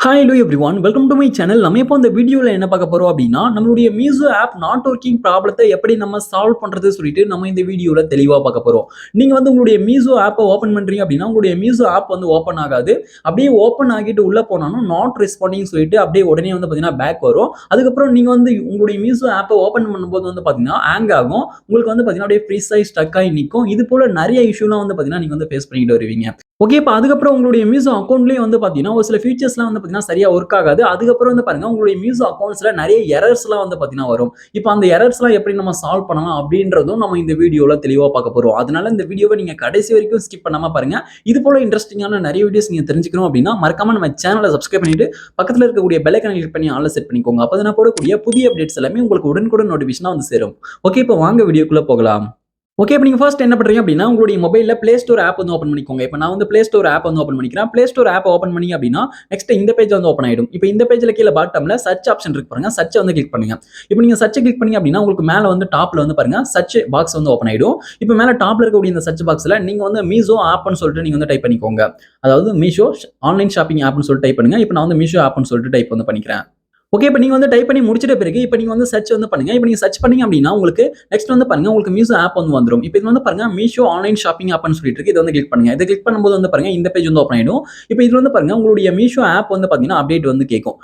Hi hello everyone welcome to my channel. நம்ம இப்போ இந்த வீடியோவில் என்ன பார்க்க போறோம் அப்படின்னா, நம்மளுடைய மீசோ ஆப் நாட் ஒர்க்கிங் ப்ராப்ளத்தை எப்படி நம்ம சால்வ் பண்றது சொல்லிட்டு நம்ம இந்த வீடியோவில் தெளிவாக பார்க்க போறோம். நீங்க வந்து உங்களுடைய மீசோ ஆப்பை ஓப்பன் பண்றீங்க அப்படின்னா, உங்களுடைய மீசோ ஆப் வந்து ஓப்பன் ஆகாது. அப்படியே ஓப்பன் ஆகிட்டு உள்ள போனாலும் நாட் ரெஸ்பாண்டிங் சொல்லிட்டு அப்படியே உடனே வந்து பார்த்தீங்கன்னா பேக் வரும். அதுக்கப்புறம் நீங்க வந்து உங்களுடைய மீசோ ஆப்பை ஓப்பன் பண்ணும்போது வந்து பார்த்தீங்கன்னா ஹேங் ஆகும். உங்களுக்கு வந்து பார்த்தீங்கன்னா அப்படியே ஃப்ரீஸ் ஆகி ஸ்டக் ஆகி நிற்கும். இது போல நிறைய இஷ்யூலாம் வந்து பார்த்தீங்கன்னா நீங்க வந்து ஃபேஸ் பண்ணிட்டு வருவீங்க. ஓகே. இப்ப அதுக்கப்புறம் உங்களுடைய மியூசிக் அக்கவுண்ட்லயே வந்து பார்த்தீங்கன்னா, ஒரு சில ஃபீச்சர்ஸ்லாம் வந்து பார்த்தீங்கன்னா, சரியா ஒர்க் ஆகாது. அதுக்கப்புறம் வந்து பாருங்க, உங்களுடைய மியூசிக் அக்கவுண்ட்ஸ்ல நெறைய எரர்ஸ்லாம் வந்து பார்த்தீங்கன்னா வரும். இப்ப அந்த எரர்ஸ்லாம் எப்படி நம்ம சால்வ் பண்ணலாம் அப்படின்றதும் நம்ம இந்த வீடியோல தெளிவா பார்க்க போறோம். அதனால இந்த வீடியோவ நீங்க கடைசி வரைக்கும் ஸ்கிப் பண்ணாம பாருங்க. இது போல இன்ட்ரஸ்டிங்கான நெறைய வீடியோஸ் நீங்க தெரிஞ்சுக்கணும் அப்படின்னா, மறக்காம நம்ம சேனல சப்ஸ்கிரைப் பண்ணிட்டு, பக்கத்துல இருக்கக்கூடிய பெல் ஐகானை கிளிக் பண்ணி ஆல்ல செட் பண்ணிக்கோங்க. அப்பதான் நான் போடக்கூடிய புதிய அப்டேட்ஸ் எல்லாமே உங்களுக்கு உடனுக்குடன் நோட்டிஃபிகேஷனா வந்து சேரும். ஓகே. இப்ப வாங்க வீடியோக்குள்ள போகலாம். ஓகே. இப்ப நீங்க ஃபர்ஸ்ட் என்ன பண்றீங்க அப்படின்னா, உங்களுடைய மொபைல்ல Play Store ஆப் வந்து ஓப்பன் பண்ணிக்கோங்க. இப்ப நான் வந்து Play Store ஆப் வந்து ஓப்பன் பண்ணிக்கிறேன். Play Store ஆப் ஓப்பன் பண்ணீங்க அப்படின்னா, நெக்ஸ்ட் இந்த பேஜ் வந்து ஓப்பன் ஆயிடும். இப்ப இந்த பேஜ்ல கீழ பாட்டம்ல சர்ச் ஆப்ஷன் இருக்கு பாருங்க. சர்ச்ச வந்து கிளிக் பண்ணுங்க. இப்ப நீங்க சர்ச்ச கிளிக் பண்ணீங்க அப்படின்னா, உங்களுக்கு மேல வந்து டாப்ல வந்து பாருங்க சர்ச் பாக்ஸ் வந்து ஓப்பன் ஆயிடும். இப்ப மேல டாப்ல இருக்கக்கூடிய இந்த சர்ச் பாக்ஸ்ல நீங்க வந்து மீஷோ ஆப்னு சொல்லிட்டு நீங்க வந்து டைப் பண்ணிக்கோங்க. அதாவது மீஷோ ஆன்லைன் ஷாப்பிங் ஆப்னு சொல்லிட்டு டைப் பண்ணுங்க. இப்ப நான் வந்து மீஷோ ஆப்னு சொல்லிட்டு டைப் வந்து பண்ணிக்கிறேன். ஓகே. இப்ப நீங்க வந்து டைப் பண்ணி முடிச்சிட்ட பிறகு, இப்ப நீங்க வந்து சர்ச் வந்து பண்ணுங்க. இப்ப நீங்க சர்ச் பண்ணீங்க அப்படின்னா, உங்களுக்கு நெக்ஸ்ட் வந்து பாருங்க, உங்களுக்கு மீஷோ ஆப் வந்து வந்துரும். இப்ப இது வந்து பாருங்க, மீஷோ ஆன்லைன் ஷாப்பிங் ஆப்னு சொல்லிட்டு இருக்கு. இத வந்து கிளிக் பண்ணுங்க. இத கிளிக் பண்ணும்போது வந்து பாருங்க, இந்த பேஜ் வந்து ஓப்பன் ஆயிடும். இப்ப இதுல வந்து பாருங்க, உங்களுடைய மீஷோ ஆப் வந்து பாத்தீங்கன்னா, அப்டேட் வந்து கேட்கும்.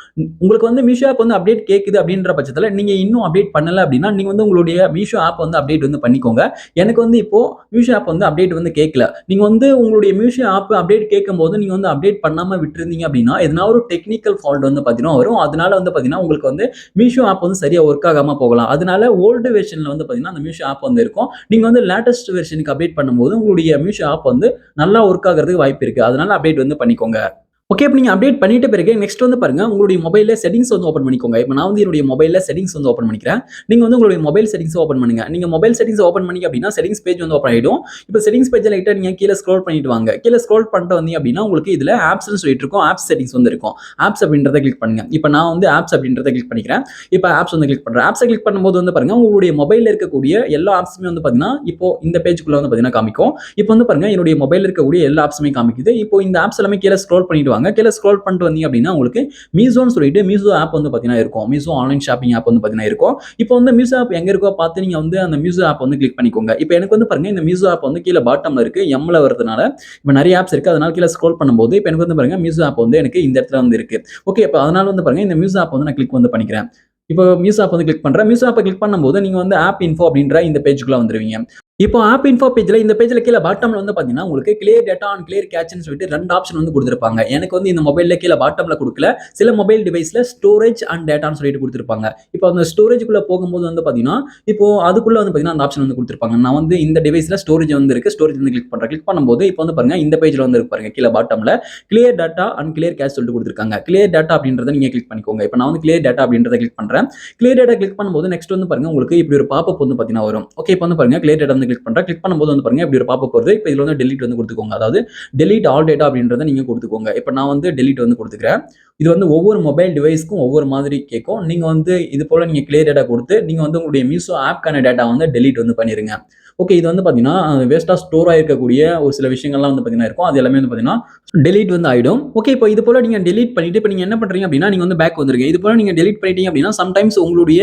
உங்களுக்கு வந்து மீஷோ ஆப் வந்து அப்டேட் கேக்குது அப்படின்ற பட்சத்துல, நீங்க இன்னும் அப்டேட் பண்ணல அப்படின்னா, நீங்க வந்து உங்களுடைய மீஷோ ஆப் வந்து அப்டேட் வந்து பண்ணிக்கோங்க. எனக்கு வந்து இப்போ மீஷோ ஆப் வந்து அப்டேட் வந்து கேட்கல. நீங்க வந்து உங்களுடைய மீஷோ ஆப் அப்டேட் கேட்கும்போது, நீங்க வந்து அப்டேட் பண்ணாம விட்டுருந்தீங்க அப்படின்னா, எதனா ஒரு டெக்னிக்கல் ஃபால்ட் வந்து பாத்தீங்கன்னா வரும். அதனால வந்து பாத்தீங்கன்னா, உங்களுக்கு வந்து மீஷோ ஆப் வந்து சரியா ஒர்க் ஆகாம போகலாம். அதனால ஓல்டு வெர்ஷன்ல வந்து பாத்தீங்கன்னா, அந்த மீஷோ ஆப் வந்து இருக்கும். நீங்க வந்து லேட்டஸ்ட் வெர்ஷனுக்கு அப்டேட் பண்ணும்போது, உங்களுடைய மீஷோ ஆப் வந்து நல்லா ஒர்க் ஆகுறதுக்கு வாய்ப்பு இருக்கு. அதனால அப்டேட் வந்து பண்ணிக்கோங்க. ஓகே. இப்ப நீங்க அப்டேட் பண்ணிட்ட பிறகு நெக்ஸ்ட் வந்து பாருங்க, உங்களுடைய மொபைல்ல செட்டிங்ஸ் வந்து ஓப்பன் பண்ணிக்கோங்க. இப்ப நான் வந்து என்னுடைய மொபைல்ல செட்டிங்ஸ் வந்து ஓப்பன் பண்ணிக்கிறேன். நீங்க வந்து உங்களுடைய மொபைல் செட்டிங்ஸ் ஓப்பன் பண்ணுங்க. நீங்க மொபைல் செட்டிங்ஸ் ஓப்பன் பண்ணீங்க அப்படின்னா, செட்டிங்ஸ் பேஜ் வந்து ஓப்பன் ஆயிடும். இப்ப செட்டிங்ஸ் பேஜ்ல லைட்டா நீங்க கீழ ஸ்க்ரோல் பண்ணிட்டு வாங்க. கீழ ஸ்க்ரோல் பண்ணிட்டு வந்தீங்க அப்படின்னா, உங்களுக்கு இதுல ஆப்ஸ்ன்னு சொல்லிட்டு இருக்கும். ஆப்ஸ் செட்டிங்ஸ் வந்து இருக்கும். ஆப்ஸ் அப்படின்றத கிளிக் பண்ணுங்க. இப்ப நான் வந்து ஆப்ஸ் அப்படின்றத கிளிக் பண்ணிக்கிறேன். இப்ப ஆப்ஸ் வந்து கிளிக் பண்றேன். ஆப்ஸ கிளிக் பண்ணும்போது வந்து பாருங்க, உங்களுடைய மொபைல்ல இருக்கக்கூடிய எல்லா ஆப்ஸுமே வந்து பாத்தீங்கன்னா, இப்போ இந்த பேஜ்க்குள்ள வந்து பாத்தீங்கன்னா காமிக்கும். இப்போ வந்து பாருங்க, என்னுடைய மொபைல்ல இருக்கக்கூடிய எல்லா ஆப்ஸுமே காமிக்குது. இப்போ இந்த ஆப்ஸ் எல்லாமே கீழ ஸ்க்ரோல் பண்ணிட்டு வாங்க. கீழ ஸ்க்ரோல் பண்ணிட்டு வந்தீங்க அப்படின்னா, உங்களுக்கு மீஷோன்னு சொல்லிட்டு மீஷோ ஆப் வந்து பாத்தீங்கன்னா இருக்கும். மீஷோ ஆன்லைன் ஷாப்பிங் ஆப் வந்து பாத்தீங்கன்னா இருக்கும். இப்போ வந்து மீஷோ ஆப் எங்க இருக்கோ பார்த்து நீங்க வந்து அந்த மீஷோ ஆப் வந்து கிளிக் பண்ணிக்கோங்க. இப்போ எனக்கு வந்து பாருங்க, இந்த மீஷோ ஆப் வந்து கீழ பாட்டம்ல இருக்கு. எம்ல வரதுனால இப்ப நிறைய ஆப்ஸ் இருக்கு. அதனால கீழ ஸ்க்ரோல் பண்ணும்போது, இப்போ எனக்கு வந்து பாருங்க, மீஷோ ஆப் வந்து எனக்கு இந்த இடத்துல வந்து இருக்கு. ஓகே. அப்ப அதனால வந்து பாருங்க, இந்த மீஷோ ஆப் வந்து நான் கிளிக் வந்து பண்ணிக்கிறேன். இப்போ மீஷோ ஆப் வந்து கிளிக் பண்றேன். மீஷோ ஆப்ப கிளிக் பண்ணும்போது, நீங்க வந்து ஆப் இன்ஃபோ அப்படின்ற இந்த பேஜ்க்குள்ள வந்துருவீங்க. இப்போ ஆப் இன்ஃபோ பேஜ்ல இந்த பேஜ்ல கீழ பாட்டம்ல வந்து பாத்தீங்கன்னா, உங்களுக்கு கிளியர் டேட்டா அண்ட் கிளியர் கேட்ச்ன்னு சொல்லிட்டு 2 ஆப்ஷன் வந்து குடுத்திருப்பாங்க. எனக்கு வந்து இந்த மொபைல்ல கீழ பாட்டம்ல குடுக்கல. சில மொபைல் டிவைஸ்ல ஸ்டோரேஜ் அண்ட் டேட்டான்னு சொல்லிட்டு குடுத்திருப்பாங்க. இப்போ அந்த ஸ்டோரேஜ்க்குள்ள போகும்போது வந்து பாத்தீங்கன்னா, இப்போ அதுக்குள்ள வந்து பாத்தீங்கன்னா, அந்த ஆப்ஷன் வந்து குடுத்திருப்பாங்க. நான் வந்து இந்த டிவைஸ்ல ஸ்டோரேஜ் வந்து இருக்கு. ஸ்டோரேஜ் வந்து கிளிக் பண்றேன். கிளிக் பண்ணும்போது, இப்போ வந்து பாருங்க, இந்த பேஜ்ல வந்து இருக்கு பாருங்க, கீழ பாட்டம்ல clear data and clear catch சொல்லிட்டு குடுத்திருக்காங்க. கிளியர் டேட்டா அப்படின்றத நீங்க கிளிக் பண்ணிக்கோங்க. இப்போ நான் வந்து கிளியர் டேட்டா அப்படின்றத கிளிக் பண்றேன். கிளியர் டேட்டா கிளிக் பண்ணும்போது நெக்ஸ்ட் வந்து பாருங்க, உங்களுக்கு இப்படி ஒரு பாப்அப் வந்து பாத்தீங்கன்னா வரும். ஓகே. இப்போ வந்து பாருங்க, கிளியர் டேட்டா வந்து கிளிக் பண்றேன். கிளிக் பண்ணும்போது வந்து பாருங்க, இப்படி ஒரு பாப்அப் வருது. இப்போ இதுல வந்து டெலீட் வந்து குடுத்துக்கோங்க. அதாவது டெலீட் ஆல் டேட்டா அப்படின்றத நீங்க குடுத்துக்கோங்க. இப்போ நான் வந்து டெலீட் வந்து குடுத்துக்கிறேன். இது வந்து ஒவ்வொரு மொபைல் டிவைஸ்க்கும் ஒவ்வொரு மாதிரி கேட்கும். நீங்க வந்து இது போல நீங்க கிளியர் டேட்டா குடுத்து, நீங்க வந்து உங்களுடைய மீஷோ ஆப்க்கான டேட்டா வந்து டெலீட் வந்து பண்ணிருங்க. ஓகே. இது வந்து பாத்தீங்கன்னா, வேஸ்ட்டா ஸ்டோர் ஆயிருக்கக்கூடிய ஒரு சில விஷயங்கள்லாம் வந்து பாத்தீங்கன்னா இருக்கும். அது எல்லாமே வந்து பாத்தீங்கன்னா டெலீட் வந்து ஆயிடும். ஓகே. இப்போ இது போல நீங்க டெலீட் பண்ணிட்டு, இப்ப நீங்க என்ன பண்றீங்க அப்படின்னா, நீங்க வந்து பேக் வந்துருங்க. இது போல நீங்க டெலீட் பண்ணிட்டீங்க அப்படின்னா, சம்டைம்ஸ் உங்களுடைய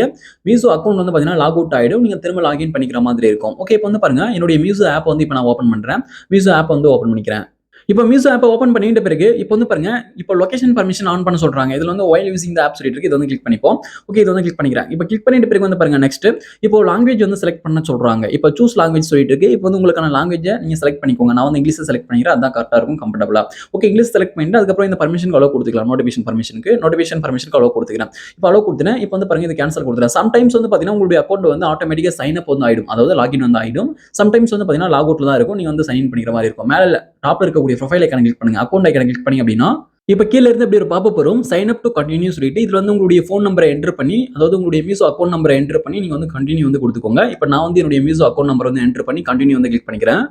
மீஷோ அக்கவுண்ட் வந்து பாத்தீங்கன்னா லாக் அவுட் ஆயிடும். நீங்க திரும்ப லாகின் பண்ணிக்கிற மாதிரி இருக்கும். ஓகே. இப்போ வந்து பாருங்க, என்னுடைய மீஷோ ஆப் வந்து இப்ப நான் ஓப்பன் பண்றேன். மீஷோ ஆப் வந்து ஓப்பன் பண்ணிக்கிறேன். இப்போ மீஷோ ஆப்ப ஓப்பன் பண்ணிட்ட பிறகு, இப்போ வந்து பாருங்க, இப்போ லொகேஷன் பெர்மிஷன் ஆன் பண்ண சொல்றாங்க. இதுல வந்து ஒயில் யூசிங் தி ஆப் சொல்லிட்டு இருக்கு. இத வந்து கிளிக் பண்ணிப்போம். ஓகே. இத வந்து கிளிக் பண்ணிக்கிறேன். இப்போ கிளிக் பண்ணிட்ட பிறகு வந்து பாருங்க, நெக்ஸ்ட் இப்போ லாங்குவேஜ் வந்து செலக்ட் பண்ண சொல்றாங்க. இப்போ சூஸ் லாங்குவேஜ் சொல்லிட்டு இருக்கு. இப்போ வந்து உங்களுக்கான லாங்குவேஜ நீங்க செலக்ட் பண்ணிக்கோங்க. நான் வந்து இங்கிலீஷ் செலக்ட் பண்ணிக்கிறேன். அதான் கரெக்ட்டா இருக்கும் கம்ஃபர்டபுளா. ஓகே. இங்கிலீஷ் செலக்ட் பண்ணிட்டு அதுக்கப்புறம் இந்த பெர்மிஷனுக்கு அலோ குடுத்துக்கலாம். நோட்டிஃபிகேஷன் பெர்மிஷனுக்கு அலோ குடுத்துக்கிறேன். இப்போ அலோ குடுத்துட்டேன். இப்போ வந்து பாருங்க, இது கேன்சல் குடுத்துறேன். சம்டைம்ஸ் வந்து பாத்தீங்கன்னா, உங்களுடைய அக்கவுண்ட் வந்து ஆட்டோமேட்டிக்கா சைன் அப் வந்து ஆயிடும். அதாவது லாகின் வந்து ஆயிடும். சம்டைம்ஸ் வந்து பாத்தீங்கன்னா, லாக் அவுட்ல தான் இருக்கும். நீங்க வந்து சைன் இன் பண்ணிக்கிற மாரி இருக்கும். மேல டாப்ல இருக்கக்கூடிய ப்ரொஃபைல் ஐகானை கிளிக் பண்ணுங்க. அக்கவுண்ட் ஐகானை கிளிக் பண்ணீங்க அப்படின்னா, இப்ப கீழ இருந்து இப்படி ஒரு பாப்அப் வரும். சைன் அப் டூ கன்டின்யூ சொல்லிட்டு இதுல வந்து உங்களுடைய ஃபோன் நம்பரை என்டர் பண்ணி, அதாவது உங்களுடைய மீஷோ அக்கவுண்ட் நம்பரை என்டர் பண்ணி நீங்க வந்து கன்டின்யூ வந்து குடுத்துக்கோங்க. இப்ப நான் வந்து என்னுடைய மீஷோ அக்கவுண்ட் நம்பர் வந்து என்டர் பண்ணி கன்டின்யூ வந்து கிளிக் பண்ணிக்கிறேன்.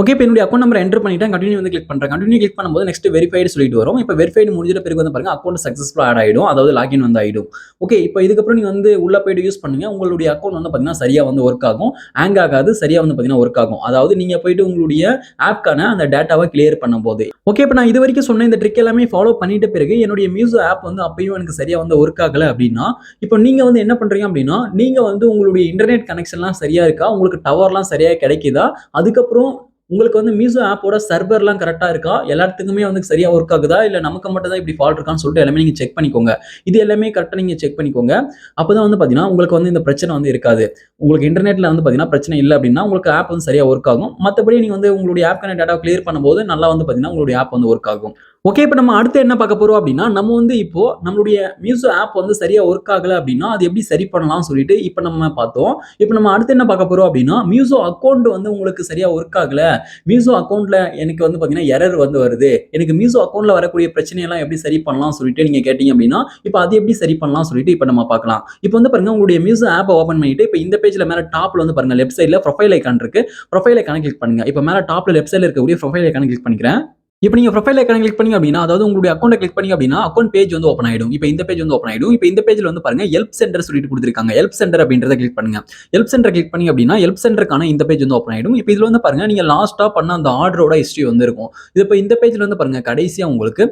ஓகே, இப்போ என்னுடைய அக்கௌண்ட் நம்பர் என்டர் பண்ணிட்டேன். கண்டினியூ வந்து கிளிக் பண்றேன். கண்டினியூ கிளிக் பண்ணும்போது நெக்ஸ்ட் வெரிஃபைடு சொல்லிட்டு வரும். இப்போ வெரிஃபைடு முடிஞ்சிட்ட பிறகு வந்து பாருங்க அக்கௌண்ட் சக்சஸ்ஃபுல்லா ஆட் ஆயிடும். அதாவது லாகின் வந்து ஆயிடும். ஓகே, இப்போ இதுக்கப்புறம் நீங்க வந்து உள்ள போயிட்டு யூஸ் பண்ணுங்க. உங்களுடைய அக்கௌண்ட் வந்து பாத்தீங்கன்னா சரியா வந்து ஒர்க் ஆகும். ஹேங் ஆகாது. சரியா வந்து பாத்தீங்கன்னா ஒர்க் ஆகும். அதாவது நீங்க போயிட்டு உங்களுடைய ஆப்க்கான அந்த டேட்டாவை கிளியர் பண்ணும்போது. ஓகே, இப்போ நான் இது வரைக்கும் சொன்ன இந்த ட்ரிக் எல்லாமே ஃபாலோ பண்ணிட்ட பிறகு என்னுடைய மியூசோ ஆப் வந்து அப்பயும் எனக்கு சரியா வந்து ஒர்க் ஆகல அப்படின்னா, இப்போ நீங்க வந்து என்ன பண்றீங்க அப்படின்னா, நீங்க வந்து உங்களுடைய இன்டர்நெட் கனெக்ஷன்லாம் சரியா இருக்கா? உங்களுக்கு டவர்லாம் சரியா கிடைக்குதா? அதுக்கப்புறம் உங்களுக்கு வந்து மீசோ ஆப்போட சர்வர்லாம் கரெக்ட்டா இருக்கா? எல்லாத்துக்குமே வந்து சரியா ஒர்க் ஆகுதா? இல்ல நமக்கு மட்டும் தான் இப்படி ஃபால்ட் இருக்கான்னு சொல்லிட்டு எல்லாமே நீங்க செக் பண்ணிக்கோங்க. இது எல்லாமே கரெக்ட்டா நீங்க செக் பண்ணிக்கோங்க. அப்பதான் வந்து பார்த்தீங்கன்னா, உங்களுக்கு வந்து இந்த பிரச்சனை வந்து இருக்காது. உங்களுக்கு இன்டர்நெட்ல வந்து பார்த்தீங்கன்னா, பிரச்சனை இல்ல அப்படின்னா, உங்களுக்கு ஆப் வந்து சரியா ஒர்க் ஆகும். மத்தபடி நீங்க வந்து உங்களுடைய ஆப்க்கான டேட்டாவ கிளியர் பண்ணும்போது நல்லா வந்து பார்த்தீங்கன்னா, உங்களுடைய ஆப் வந்து ஒர்க் ஆகும். ஓகே, இப்ப நம்ம அடுத்து என்ன பார்க்க போறோம் அப்படின்னா, நம்ம வந்து இப்போ நம்மளுடைய மியூசோ ஆப் வந்து சரியா ஒர்க் ஆகல அப்படின்னா, அது எப்படி சரி பண்ணலாம்னு சொல்லிட்டு இப்ப நம்ம பார்த்தோம். இப்ப நம்ம அடுத்து என்ன பார்க்க போறோம் அப்படின்னா, மியூசோ அக்கவுண்ட் வந்து உங்களுக்கு சரியா ஒர்க் ஆகல. மீசோ அக்கவுண்ட்ல எனக்கு வந்து பாத்தீங்கன்னா எரர் வந்து வருது. எனக்கு மீசோ அக்கவுண்ட்ல வரக்கூடிய பிரச்சனையெல்லாம் எப்படி சரி பண்ணலாம் சொல்லிட்டு நீங்க கேட்டீங்க அப்படின்னா, இப்ப அது எப்படி சரி பண்ணலாம் சொல்லிட்டு இப்ப நம்ம பார்க்கலாம். இப்ப வந்து பாருங்க உங்களுடைய மீசோ ஆப்ப ஓப்பன் பண்ணிட்டு இப்ப இந்த பேஜ்ல மேல டாப்ல வந்து பாருங்க லெஃப்ட் சைடுல ப்ரொஃபைல் ஐகான் இருக்கு. ப்ரொஃபைல் ஐகான கிளிக் பண்ணுங்க. இப்ப மேல டாப்ல லெஃப்ட் சைடுல இருக்கக்கூடிய ப்ரொஃபைல் ஐகான கிளிக் பண்ணிக்கிறேன். இப்ப நீங்க ப்ரொஃபைல் ஐகான கிளிக் பண்ணீங்க அப்படின்னா, அதாவது உங்களுடைய அக்கவுண்ட்ட கிளிக் பண்ணீங்க அப்படின்னா, அக்கவுண்ட் பேஜ் வந்து ஓப்பன் ஆயிடும். இப்ப இந்த பேஜ் வந்து ஓப்பன் ஆயிடும். இப்ப இந்த பேஜ்ல வந்து பாருங்க ஹெல்ப் சென்டர் சொல்லிட்டு குடுத்திருக்காங்க. ஹெல்ப் சென்டர் அப்படின்றத கிளிக் பண்ணுங்க. ஹெல்ப் சென்டர் கிளிக் பண்ணீங்க அப்படின்னா, ஹெல்ப் சென்டருக்கான இந்த பேஜ் வந்து ஓப்பன் ஆயிடும். இப்ப இதுல வந்து பாருங்க நீங்க லாஸ்ட்டா பண்ண அந்த ஆர்டரோட ஹிஸ்டரி வந்து இருக்கும். இது இப்ப இந்த பேஜ்ல வந்து பாருங்க கடைசியா உங்களுக்கு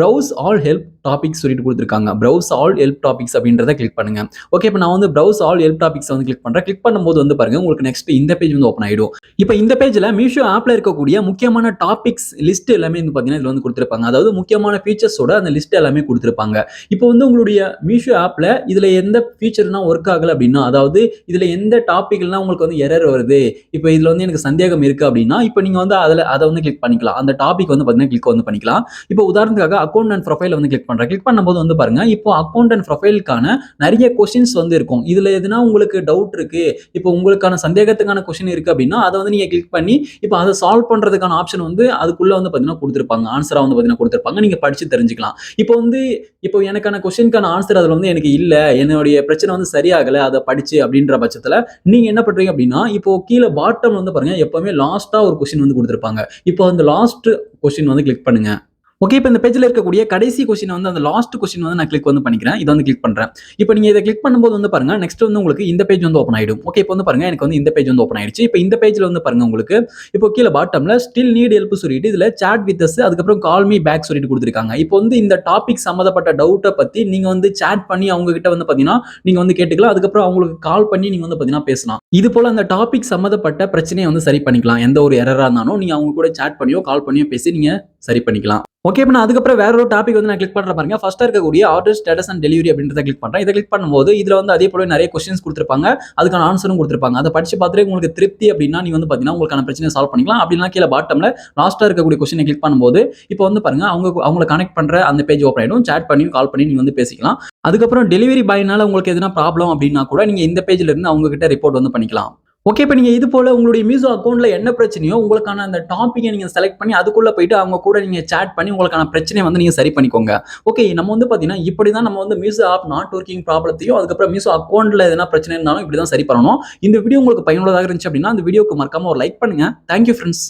ப்ரௌஸ் ஆல் ஹெல்ப் டாபிக்ஸ் சொல்லிட்டு குடுத்திருக்காங்க. ப்ரௌஸ் ஆல் ஹெல்ப் டாபிக்ஸ் அப்படின்றத கிளிக் பண்ணுங்க. ஓகே, இப்ப நான் வந்து ப்ரௌஸ் ஆல் ஹெல்ப் டாபிக்ஸ் வந்து கிளிக் பண்றேன். கிளிக் பண்ணும்போது வந்து பாருங்க உங்களுக்கு நெக்ஸ்ட் இந்த பேஜ் வந்து ஓப்பன் ஆயிடும். இப்ப இந்த பேஜ்ல மீஷோ ஆப்ல இருக்கக்கூடிய முக்கியமான டாபிக்ஸ் லிஸ்ட் எல்லாமே வந்து பாத்தீங்கன்னா இதுல வந்து கொடுத்திருப்பாங்க. அதாவது முக்கியமான ஃபீச்சர்ஸோட அந்த லிஸ்ட் எல்லாமே கொடுத்திருப்பாங்க. இப்போ வந்து உங்களுடைய மீஷோ ஆப்ல இதுல எந்த ஃபீச்சர்னா ஒர்க் ஆகல அப்படின்னா, அதாவது இதுல எந்த டாபிக்லாம் உங்களுக்கு வந்து எரர் வருது, இப்போ இதுல வந்து எனக்கு சந்தேகம் இருக்கு அப்படின்னா, இப்போ நீங்க வந்து அதை வந்து கிளிக் பண்ணிக்கலாம். அந்த டாபிக் வந்து பாத்தீங்கன்னா கிளிக் வந்து பண்ணிக்கலாம். இப்போ உதாரணத்துக்காக அக்கவுண்ட் அண்ட் ப்ரொஃபைல் வந்து கிளிக் பண்றேன். கிளிக் பண்ணும்போது வந்து பாருங்க இப்போ அக்கவுண்ட் அண்ட் ப்ரொஃபைலுக்கான நிறைய கொஸ்டின்ஸ் வந்து இருக்கும். இதுல எதுனா உங்களுக்கு டவுட் இருக்கு, இப்போ உங்களுக்கான சந்தேகத்துக்கான கொஸ்டின் இருக்கு அப்படின்னா அதை வந்து நீங்க கிளிக் பண்ணி இப்போ அதை சால்வ் பண்றதுக்கான ஆப்ஷன் வந்து அதுக்குள்ள வந்து பாத்தீங்கன்னா கொடுத்திருப்பாங்க. ஆன்சரா வந்து பாத்தீங்கன்னா கொடுத்திருப்பாங்க. நீங்க படிச்சு தெரிஞ்சுக்கலாம். இப்போ எனக்கான கொஸ்டினுக்கான ஆன்சர் அதுல வந்து எனக்கு இல்ல, என்னுடைய பிரச்சனை வந்து சரியாகல அதை படிச்சு அப்படின்ற பட்சத்துல நீங்க என்ன பண்றீங்க அப்படின்னா, இப்போ கீழே பாட்டம் வந்து பாருங்க எப்பவுமே லாஸ்டா ஒரு கொஸ்டின் வந்து கொடுத்திருப்பாங்க. இப்போ அந்த லாஸ்ட் கொஸ்டின் வந்து கிளிக் பண்ணுங்க. ஓகே, இப்போ இந்த பேஜ்ல இருக்கக்கூடிய கடைசி கொஸ்டின் வந்து அந்த லாஸ்ட் கொஸ்டின் வந்து நான் கிளிக் வந்து பண்ணிக்கிறேன். இதை வந்து கிளிக் பண்றேன். இப்போ நீங்க இதை கிளிக் பண்ணும்போது வந்து பாருங்க நெக்ஸ்ட் வந்து உங்களுக்கு இந்த பேஜ் வந்து ஓப்பன் ஆயிடும். ஓகே, இப்போ வந்து பாருங்க எனக்கு வந்து இந்த பேஜ் வந்து ஓப்பன் ஆயிடுச்சு. இப்போ இந்த பேஜ்ல வந்து பாருங்க உங்களுக்கு இப்போ கீழே பாட்டம்ல ஸ்டில் நீட் ஹெல்ப் சொல்லிட்டு இதுல சாட் வித் அஸ் அதுக்கப்புறம் கால் மீ பேக் சொல்லிட்டு கொடுத்திருக்காங்க. இப்போ வந்து இந்த டாபிக் சம்பந்தப்பட்ட டவுட்டை பத்தி நீங்க வந்து சாட் பண்ணி அவங்க கிட்ட வந்து பாத்தீங்கன்னா நீங்க வந்து கேட்டுக்கலாம். அதுக்கப்புறம் அவங்களுக்கு கால் பண்ணி நீங்க வந்து பாத்தீங்கன்னா பேசலாம். இது போல அந்த டாபிக் சம்பந்தப்பட்ட பிரச்சனையை வந்து சரி பண்ணிக்கலாம். எந்த ஒரு எரரா இருந்தாலும் நீங்க அவங்க கூட சாட் பண்ணியோ கால் பண்ணியோ பேசி நீங்க சரி பண்ணிக்கலாம். ஓகே, இப்போ நான் அதுக்கப்புறம் வேற ஒரு டாபிக் வந்து நான் கிளிக் பண்றேன் பாருங்க. ஃபர்ஸ்டா இருக்கக்கூடிய ஆர்டர் ஸ்டேட்டஸ் அண்ட் டெலிவரி அப்படின்றத கிளிக் பண்றேன். இதை கிளிக் பண்ணும்போது இதுல வந்து அதே போல நிறைய கொஸ்டின்ஸ் கொடுத்திருப்பாங்க. அதுக்கான ஆன்சரும் கொடுத்திருப்பாங்க. அதை படிச்சு பார்த்துட்டு உங்களுக்கு திருப்தி அப்படின்னா நீங்க வந்து பாத்தீங்கன்னா உங்களுக்கான பிரச்சனையை சால்வ் பண்ணிக்கலாம். அப்படின்னா கீழே பாட்டம்ல லாஸ்டா இருக்கக்கூடிய கொஸ்டினை கிளிக் பண்ணும்போது இப்போ வந்து பாருங்க அவங்களை கனெக்ட் பண்ற அந்த பேஜ் ஓப்பன் ஆயிடும். சாட் பண்ணி கால் பண்ணி நீங்க வந்து பேசிக்கலாம். அதுக்கப்புறம் டெலிவரி பாய்னால உங்களுக்கு எதுனா ப்ராப்ளம் அப்படின்னா கூட நீங்க இந்த பேஜ்ல இருந்து அவங்க கிட்ட ரிப்போர்ட் வந்து பண்ணிக்கலாம். ஓகே, இப்போ நீங்க இது போல உங்களுடைய மீசோ அக்கவுண்ட்ல என்ன பிரச்சனையோ உங்களுக்கான அந்த டாபிக்கை நீங்க செலக்ட் பண்ணி அதுக்குள்ள போயிட்டு அவங்க கூட நீங்க சாட் பண்ணி உங்களுக்கான பிரச்சனையை வந்து நீங்க சரி பண்ணிக்கோங்க. ஓகே, நம்ம வந்து பாத்தீங்கன்னா இப்படிதான் நம்ம வந்து மீசோ ஆப் நாட் ஒர்க்கிங் ப்ராப்ளத்தையும் அதுக்கப்புறம் மீசோ அக்கவுண்ட்ல எதனா பிரச்சனை இருந்தாலும் இப்படிதான் சரி பண்ணணும். இந்த வீடியோ உங்களுக்கு பயனுள்ளதாக இருந்துச்சு அப்படின்னா அந்த வீடியோக்கு மறக்காம ஒரு லைக் பண்ணுங்க. Thank you friends.